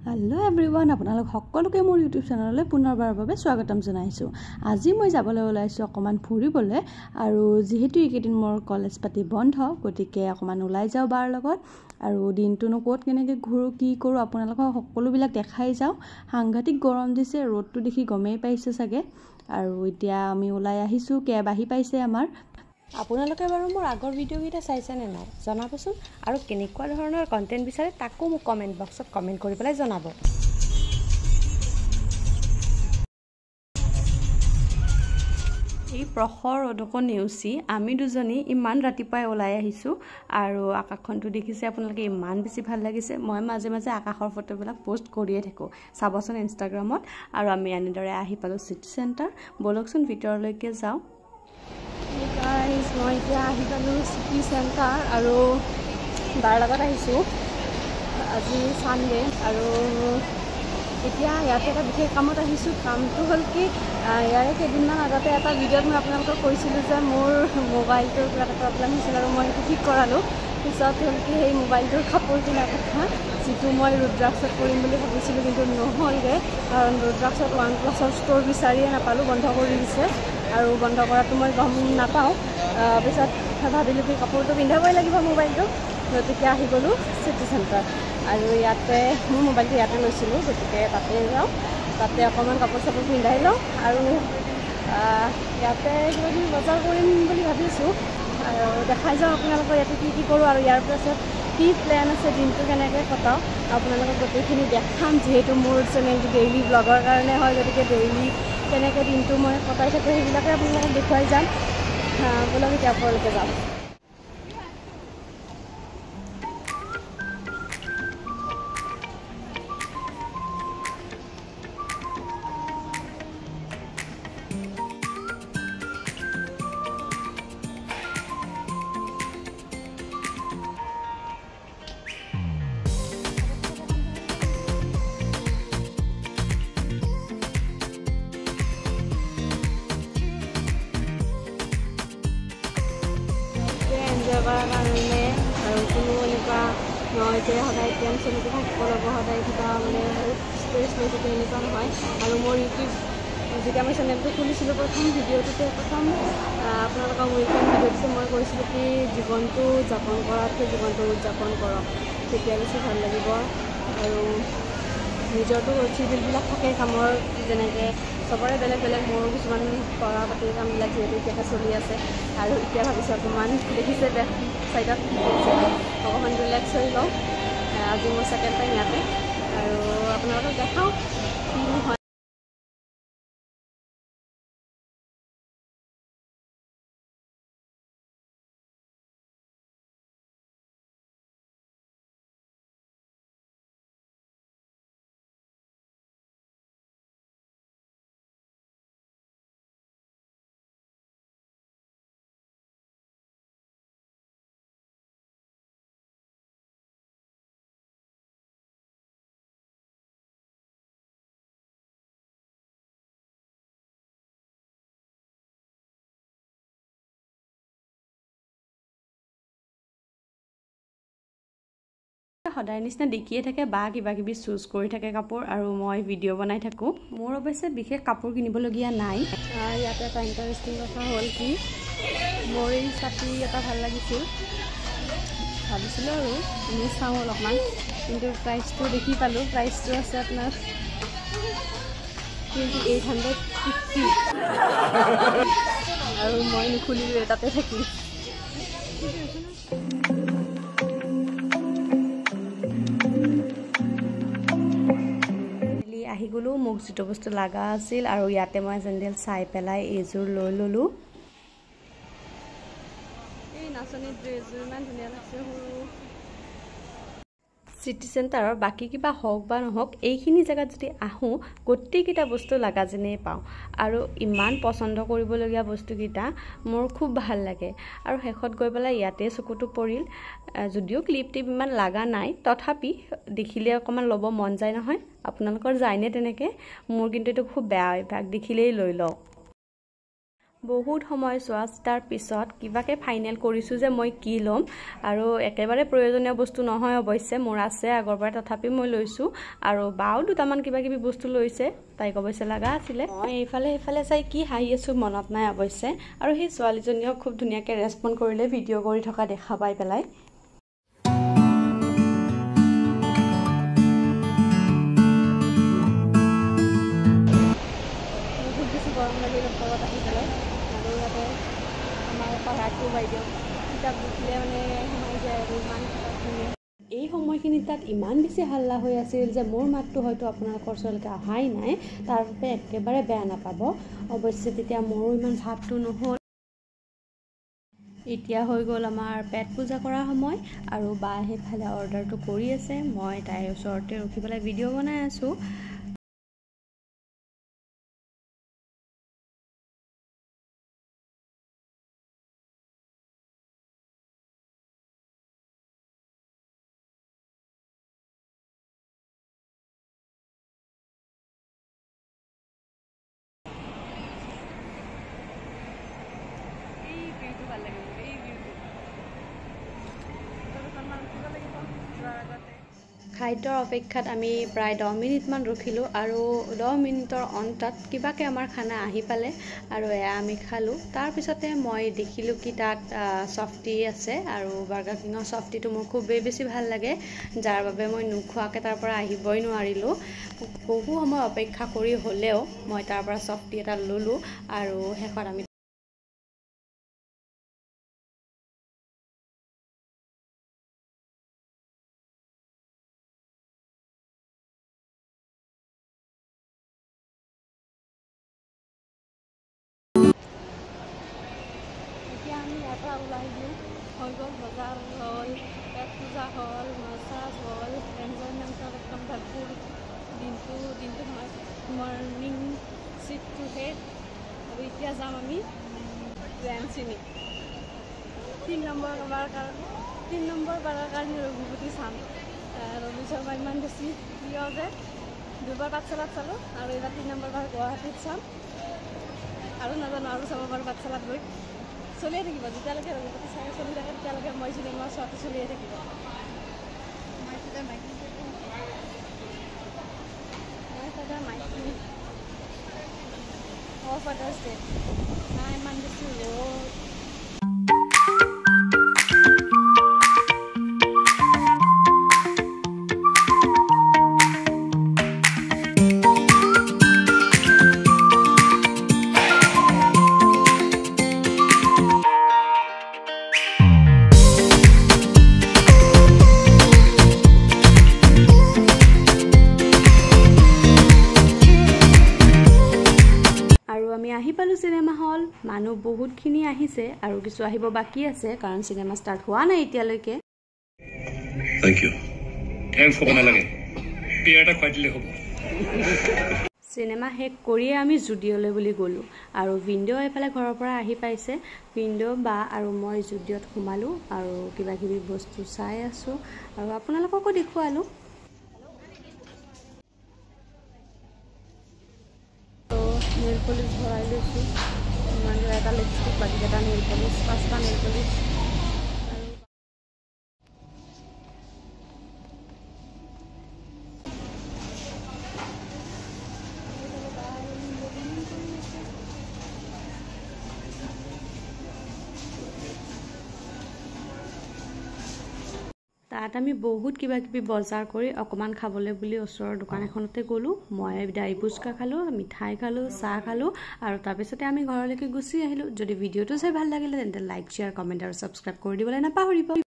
Hello everyone আপোনালোক সকলোকে মোৰ ইউটিউব চেনেললৈ পুনৰবাৰৰ বাবে স্বাগতম জনাইছো। আজি মই যাবলৈ ওলাইছো অকমান ফুৰিবলৈ আৰু যেহেতু এইকেইদিন মোৰ কলেজ পাতি বন্ধ গতিকে অকমান ওলাই যাও বাৰ লগত আৰু দিনটোনো ক'ত কেনেকৈ ঘূৰো কি কৰো আপোনালোকক সকলোবিলাক দেখাই যাও। সাংঘাতিক গৰম দিছে, ৰ'দটো দেখি গমেই পাইছে চাগে আৰু এতিয়া আমি ওলাই আহিছো কেব আহি পাইছে আমাৰ। আপোনালোকে বাৰু মোৰ আগৰ ভিডিঅ'কেইটা চাইছেনে নাই জনাবচোন আৰু কেনেকুৱা ধৰণৰ কন্টেন্ট বিচাৰে তাকো মোক কমেন্ট বক্সত কমেন্ট কৰি পেলাই জনাব। এই প্ৰখৰ ৰ'দক নেওচি আমি দুজনী ইমান ৰাতিপুৱাই ওলাই আহিছো আৰু আকাশখনটো দেখিছে আপোনালোকে ইমান বেছি ভাল লাগিছে। মই মাজে মাজে আকাশৰ ফটোবিলাক পোষ্ট কৰিয়ে থাকো, চাবচোন ইনষ্টাগ্ৰামত। আৰু আমি এনেদৰে আহি পালো চিটি চেণ্টাৰ। বলকচোন ভিতৰলৈকে যাওঁ। গাইজ মই এতিয়া আহি পালোঁ চিটি চেণ্টাৰ আৰু বাৰ লগত আহিছোঁ। আজি ছানডে আৰু এতিয়া ইয়াতে এটা বিশেষ কামত আহিছোঁ। কামটো হ'ল কি, ইয়াৰে কেইদিনমান আগতে এটা ভিডিঅ'ত মই আপোনালোকক কৈছিলোঁ যে মোৰ মোবাইলটোৰ কিবা এটা প্ৰব্লেম হৈছিল আৰু মই সেইটো ঠিক কৰালোঁ। পিছত হ'ল কি, সেই মোবাইলটোৰ কাপোৰ কিনাৰ কথা যিটো মই ৰুদ্ৰাক্সত কৰিম বুলি ভাবিছিলোঁ কিন্তু নহ'লগৈ, কাৰণ ৰুদ্ৰাক্সত OnePlus ষ্ট'ৰ বিচাৰিয়ে নাপালোঁ, বন্ধ কৰি দিছে আৰু বন্ধ কৰাটো মই গম নাপাওঁ। পিছত ভাবিলোঁ কি কাপোৰটো পিন্ধাবই লাগিব মোবাইলটো, গতিকে আহি গ'লোঁ চিটি চেণ্টাৰ আৰু ইয়াতে মোৰ মোবাইলটো ইয়াতে লৈছিলোঁ, গতিকে তাতে যাওঁ, তাতে অকণমান কাপোৰ চাপোৰ পিন্ধাই লওঁ আৰু ইয়াতে কিবাকিবি বজাৰ কৰিম বুলি ভাবিছোঁ আৰু দেখাই যাওঁ আপোনালোকৰ ইয়াতে কি কৰোঁ আৰু ইয়াৰ পাছত কি প্লেন আছে, দিনটো কেনেকৈ কটাওঁ আপোনালোকক গোটেইখিনি দেখাম। যিহেতু মোৰ চেনেলটো ডেইলি ব্লগৰ কাৰণে হয়, গতিকে ডেইলি কেনেকৈ দিনটো মই কটাই থাকোঁ সেইবিলাকে আপোনালোকক দেখুৱাই যাম। বলক এতিয়া আপোনালোকে যাওঁ। এনজয় কৰাৰ কাৰণে আৰু কোনো এনেকুৱা নহয় যে সদায় টেনশ্যনতে থাকিব লাগিব, সদায় কিবা মানে ষ্ট্ৰেছ লৈ থাকে এনেকুৱা নহয়। আৰু মোৰ ইউটিউব যেতিয়া মই চেনেলটো খুলিছিলোঁ প্ৰথম ভিডিঅ'টোতে আপোনালোকক উইকেণ্ড ভিডিঅ'টোতে মই কৈছিলোঁ কি জীৱনটো যাপন কৰাতকৈ জীৱনটো উদযাপন কৰক, তেতিয়া বেছি ভাল লাগিব। আৰু নিজৰতো চিডিউলবিলাক থাকে কামৰ, যেনেকৈ চবৰে বেলেগ বেলেগ, মোৰো কিছুমান পঢ়া পাতিৰ কামবিলাক যিহেতু এতিয়াকৈ চলি আছে আৰু এতিয়া ভাবিছোঁ অকণমান দেখিছে বেক চাইডত অকণমান ৰিলেক্স হৈ লওঁ। আজি মোৰ ছেকেণ্ড টাইম ইয়াতে আৰু আপোনালোকক দেখাওঁ কিনো হয়। সদায় নিচিনা দেখিয়ে থাকে বা কিবা কিবি চুজ কৰি থাকে কাপোৰ আৰু মই ভিডিঅ' বনাই থাকোঁ। মোৰ অৱশ্যে বিশেষ কাপোৰ কিনিবলগীয়া নাই। ইয়াতে এটা ইণ্টাৰেষ্টিং কথা হ'ল কি, মোৰ এই ছাতি এটা ভাল লাগিছিল, ভাবিছিলোঁ আৰু আমি চাওঁ অলপমান, কিন্তু প্ৰাইচটো দেখি পালোঁ। প্ৰাইচটো আছে আপোনাৰ 2850 আৰু মই নুখুলিলোঁ, তাতে থাকিল। আহি গ'লোঁ, মোক যিটো বস্তু লগা আছিল আৰু ইয়াতে মই চেণ্ডেল চাই পেলাই এইযোৰ লৈ ল'লোঁ। এই নাচনী ড্ৰেছযোৰ ইমান ধুনীয়া লাগিছে। সৰু চিটি চেণ্টাৰৰ বাকী কিবা হওক বা নহওক, এইখিনি জেগাত যদি আহোঁ গোটেইকেইটা বস্তু লগা যেনেই পাওঁ আৰু ইমান পচন্দ কৰিবলগীয়া বস্তুকেইটা মোৰ খুব ভাল লাগে। আৰু শেষত গৈ পেলাই ইয়াতে চকুটো পৰিল, যদিও ক্লিপ টিপ ইমান লগা নাই তথাপি দেখিলে অকণমান ল'ব মন যায় নহয়। আপোনালোকৰ যায়নে তেনেকৈ? মোৰ কিন্তু এইটো খুব বেয়া অভ্যাস, দেখিলেই লৈ লওঁ। বহুত সময় চোৱাৰ পিছত কিবাকে ফাইনেল কৰিছোঁ যে মই কি ল'ম আৰু একেবাৰে প্ৰয়োজনীয় বস্তু নহয় অৱশ্যে মোৰ আছে আগৰ পৰা তথাপি মই লৈছোঁ আৰু বাও দুটামান কিবা কিবি বস্তু লৈছে তাইক অৱশ্যে লগা আছিলে মই এইফালে চাই কি হাঁহি আছোঁ মনত নাই অৱশ্যে আৰু সেই ছোৱালীজনীও খুব ধুনীয়াকৈ ৰেছপণ্ড কৰিলে ভিডিঅ' কৰি থকা দেখা পাই পেলাই গৰম লাগিলে ঘৰত আহি পেলাই আৰু ইয়াতে আমাৰ পঢ়াটো বাইদেউ কিতাপ লিখিলে মানে সোমাই যায় আৰু ইমান ধুনীয়া এই সময়খিনিত তাত ইমান বেছি হাল্লা হৈ আছিল যে মোৰ মাতটো হয়তো আপোনালোকৰ ওচৰলৈকে অহাই নাই তাৰ বাবে একেবাৰে বেয়া নাপাব অৱশ্যে তেতিয়া মোৰো ইমান ভাৱটো নহ'ল এতিয়া হৈ গ'ল আমাৰ পেট পূজা কৰা সময় আৰু বা সেইফালে অৰ্ডাৰটো কৰি আছে মই তাইৰ ওচৰতে ৰখি পেলাই ভিডিঅ' বনাই আছোঁ খাদ্যৰ অপেক্ষাত আমি প্ৰায় 10 মিনিটমান ৰখিলোঁ আৰু 10 মিনিটৰ অন্তত কিবাকৈ আমাৰ খানা আহি পালে আৰু এয়া আমি খালোঁ তাৰপিছতে মই দেখিলোঁ কি তাত চফটি আছে আৰু বাৰ্গাৰ কিঙৰ চফটিটো মোৰ খুবেই বেছি ভাল লাগে যাৰ বাবে মই নোখোৱাকৈ তাৰ পৰা আহিবই নোৱাৰিলোঁ বহু সময় অপেক্ষা কৰি হ'লেও মই তাৰ পৰা চফটি এটা ল'লোঁ আৰু শেষত আমি ওলাই দিওঁ হৈ গ'ল বজাৰ হ'ল পেট পূজা হ'ল মাছাজ হ'ল এনজয়মেণ্টত একদম ভৰপূৰ দিনটো মৰ্ণিং শ্বিফ্টটো শেষ আৰু এতিয়া যাম আমি গ্ৰেণ্ডচিনি 3 নম্বৰ বাৰৰ কাৰণে ৰঘুপতি চাম ৰবি শৰ্মা ইমান বেছি প্ৰিয় যে দুবাৰ পাঠশালাত চালোঁ আৰু এইবাৰ 3 নম্বৰ বাৰ গুৱাহাটীত চাম আৰু নাজানো আৰু চাব পাৰোঁ পাঠশালাত গৈ চলিয়ে থাকিব যেতিয়ালৈকে ৰঘুপতি চাই চলি থাকে তেতিয়ালৈকে মই চিনেমা চোৱাটো চলিয়ে থাকিব ফাদাৰ্ছ ডে নাই ইমান বেছি ৰ'দ আমি আহি পালোঁ চিনেমা হল মানুহ বহুতখিনি আহিছে আৰু কিছু আহিব বাকি আছে কাৰণ চিনেমা ষ্টাৰ্ট হোৱা নাই এতিয়ালৈকে থ্যাংক ইউ থ্যাঙ্কস হ'ব নালাগে পিয়াটা খুৱাই দিলে হ'ব চিনেমা শেষ কৰিয়ে আমি জুডিঅ'লৈ বুলি গ'লোঁ আৰু ভিণ্ডিঅ' এফালে ঘৰৰ পৰা আহি পাইছে ভিণ্ডিঅ' বা আৰু মই জুডিঅ'ত সোমালোঁ আৰু কিবা কিবি বস্তু চাই আছোঁ আৰু আপোনালোককো দেখুৱালোঁ নেল পলিচ ভৰাই লৈছোঁ ইমান এটা লিপষ্টিক বাকীকেইটা নেল পলিচ 5টা নেল পলিচ তাত আমি বহুত কিবা কিবি বজাৰ কৰি অকমান খাবলৈ বুলি ওচৰৰ দোকান এখনতে গ'লোঁ মই ডাই ফুচকা খালোঁ মিঠাই খালোঁ চাহ খালোঁ আৰু তাৰপিছতে আমি ঘৰলৈকে গুচি আহিলোঁ যদি ভিডিঅ'টো চাই ভাল লাগিলে তেন্তে লাইক শ্বেয়াৰ কমেণ্ট আৰু ছাবস্ক্ৰাইব কৰি দিবলৈ নাপাহৰিব